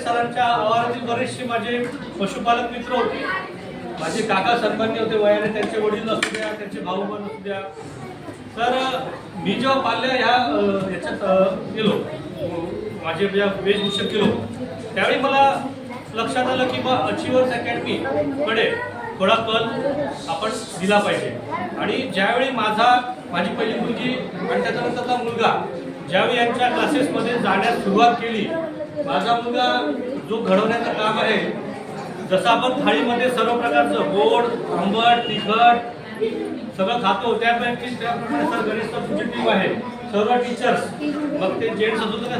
सरांच्या आवारातील बरेचसे माझे पशुपालक मित्र होते, माझे काका सन्मान्य होते वयाने, त्यांचे वडील असू द्या, त्यांचे भाऊ बहीण असू द्या. तर मी जेव्हा पाल्या याच्यात गेलो, माझे वेशभूषेत गेलो, त्यावेळी मला लक्षात आलं की बा अचिव्हर्स अकॅडमी कडे थोडा कल आपण दिला पाहिजे. आणि ज्यावेळी माझी पहिली मुलगी आणि त्याच्यानंतरचा मुलगा ज्यावेळी यांच्या क्लासेसमध्ये जाण्यास सुरुवात केली, माझा मुलगा जो घडवण्याचं काम आहे, जसं आपण थाळीमध्ये सर्व प्रकारचं गोड, आंबट, तिखट सगळं खातो, त्याप्रमाणे सर गणेश सर तुमची टीम आहे, सर्व टीचर्स, मग ते जेंट्स असू ना,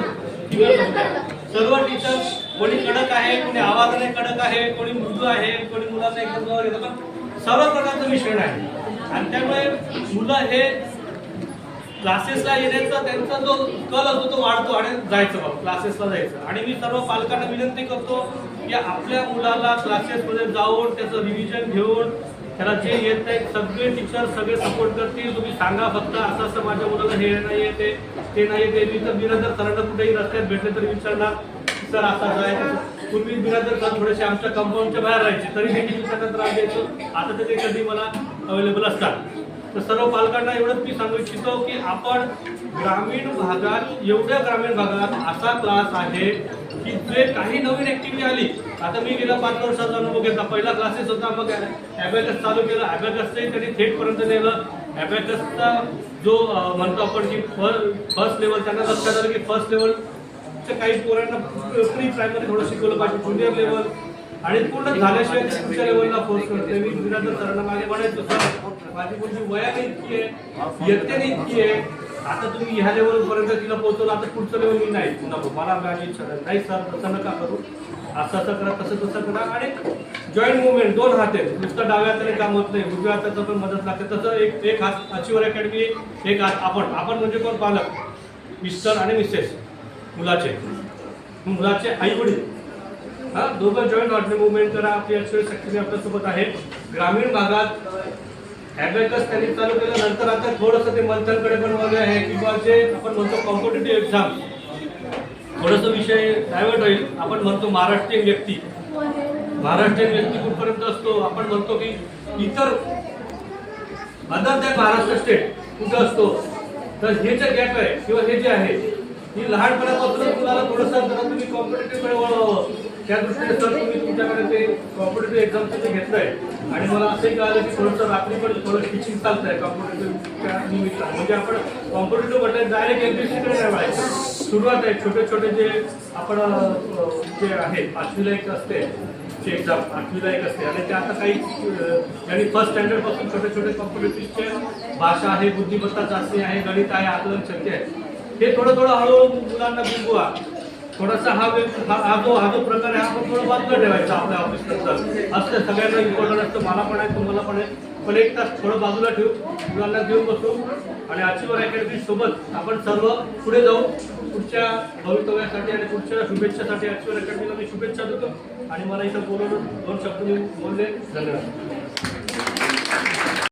सर्व टीचर्स, कोणी कडक आहे, कोणी आवाजाने कडक आहे, कोणी मृदू आहे, कोणी मुलांना एकदम जवळ येतं, पण सर्व प्रकारचं मिश्रण आहे. आणि त्यामुळे मुलं हे क्लासेसला येण्याचा त्यांचा जो कल असतो तो वाढतो आणि जायचं मग क्लासेसला जायचं. आणि मी सर्व पालकांना विनंती करतो की आपल्या मुलाला क्लासेसमध्ये जाऊन त्याचं रिव्हिजन घेऊन त्याला जे येत नाही सगळे टीचर सगळे सपोर्ट करतील. तुम्ही सांगा फक्त असं असं माझ्या मुलाला हे नाही येते, ते नाही येते. मी तर बिरादर सरांना कुठेही रस्त्यात भेटले तरी विचारणार सर असा आहे. पूर्वी बिरादर सर थोडेसे आमच्या कंपाऊंडच्या बाहेर राहायचे तरी देखील विचारण्यात त्रास द्यायचो, आता तर ते कधी मला अवेलेबल असतात. तर सर्व पालकांना एवढंच मी सांगू इच्छितो की आपण ग्रामीण भागात, एवढ्या ग्रामीण भागात असा क्लास आहे की जे काही नवीन ऍक्टिव्हिटी आली, आता मी गेला 5 वर्षाचा अनुभव घेतला. पहिला क्लासेस होता, मग ॲबॅकस चालू केलं, ॲबॅकसचंही त्यांनी थेटपर्यंत नेलं. ॲबॅकसचा जो म्हणतो आपण की फर्स्ट लेवल, त्यांना लक्षात आलं की फर्स्ट लेवलच्या काही पोरांना प्री प्रायमरी थोडं शिकवलं पाहिजे, ज्युनियर लेवल, आणि पूर्ण झाल्याशिवाय पुढच्या लेवलला फोर्स करते. मी बिरादर सरांना मागे म्हणायचो, सर माझी मुलगी वयाने इतकी आहे, इयत्तेने इतकी आहे, आता तुम्ही ह्या लेवलपर्यंत तिला पोहोचवलं, आता पुढचं लेवल मी नाही, नको, मला माझी इच्छा नाही सर, तसं नका करू, असं असं करा, तसं करा. आणि जॉईंट मुवमेंट, 2 हात आहेत, नुसतं डाव्या हाताने काम होत नाही, उजव्या हाताचं पण मदत लागते. तसं एक हात अचिव्हर अकॅडमी, एक हात आपण म्हणजे कोण पालक, मिस्टर आणि मिसेस मुलाचे आई वडील, हा दोघं जॉईंट हार्टने मुवमेंट करा. आपली अचिव्हर अकॅडमी आपल्यासोबत आहे. ग्रामीण भागात ॲबॅकस त्यांनी चालू केलं, नंतर आता थोडंसं ते मंथनकडे पण वगैरे आहे, किंवा जे आपण म्हणतो कॉम्पिटेटिव्ह एक्झाम, थोडंसं विषय डायव्हर्ट होईल. आपण म्हणतो महाराष्ट्रीयन व्यक्ती कुठपर्यंत असतो, आपण म्हणतो की इतर अदर दॅन महाराष्ट्र स्टेट कुठं असतो. तर हे जे गॅप आहे किंवा हे जे आहे, ही लहानपणापासूनच मुलाला थोडंसं जरा तुम्ही कॉम्पिटेटिव्हकडे वळवावं, त्या दृष्टीने सर तुम्ही तुमच्याकडे ते कॉम्पिटेटिव्ह एक्झामचं जे घेतलंय. आणि मला असंही कळालं की थोडंसं रात्री पण थोडं टीचिंग चालतं आहे कॉम्पिटेटिव्हच्या निमित्तानं. म्हणजे आपण कॉम्पिटेटिव्ह म्हटलं डायरेक्ट एमपीएससीकडे नाही वळायचं, सुरुवात आहे छोटे जे आपण जे आहे 8वीला एक असते ची एक्झाम, 8वीला एक असते, आणि ते आता काही ज्यांनी फर्स्ट स्टँडर्डपासून छोटे कॉम्पिटेटिव्हचे भाषा आहे, बुद्धिमत्ता चाचणी आहे, गणित आहे, आकलन शक्य आहे, हे थोडं हळूहळू मुलांना बिंबवा. थोडासा हा जो प्रकार आहे आपण थोडं बाजूला ठेवायचा आपल्या ऑफिसनंतर असतं. सगळ्यांना इम्पॉर्टंट असतं, मला पण आहे, तुम्हाला पण आहे, पण एक तास थोडं बाजूला ठेवू, मुलांना घेऊन बसू आणि अचिव्हर अकॅडमी सोबत आपण सर्व पुढे जाऊ पुढच्या भवितव्यासाठी आणि पुढच्या शुभेच्छासाठी. अचिव्हर अकॅडमीला मी शुभेच्छा देतो आणि मला इथं बोलून 2 शब्द बोलले. धन्यवाद.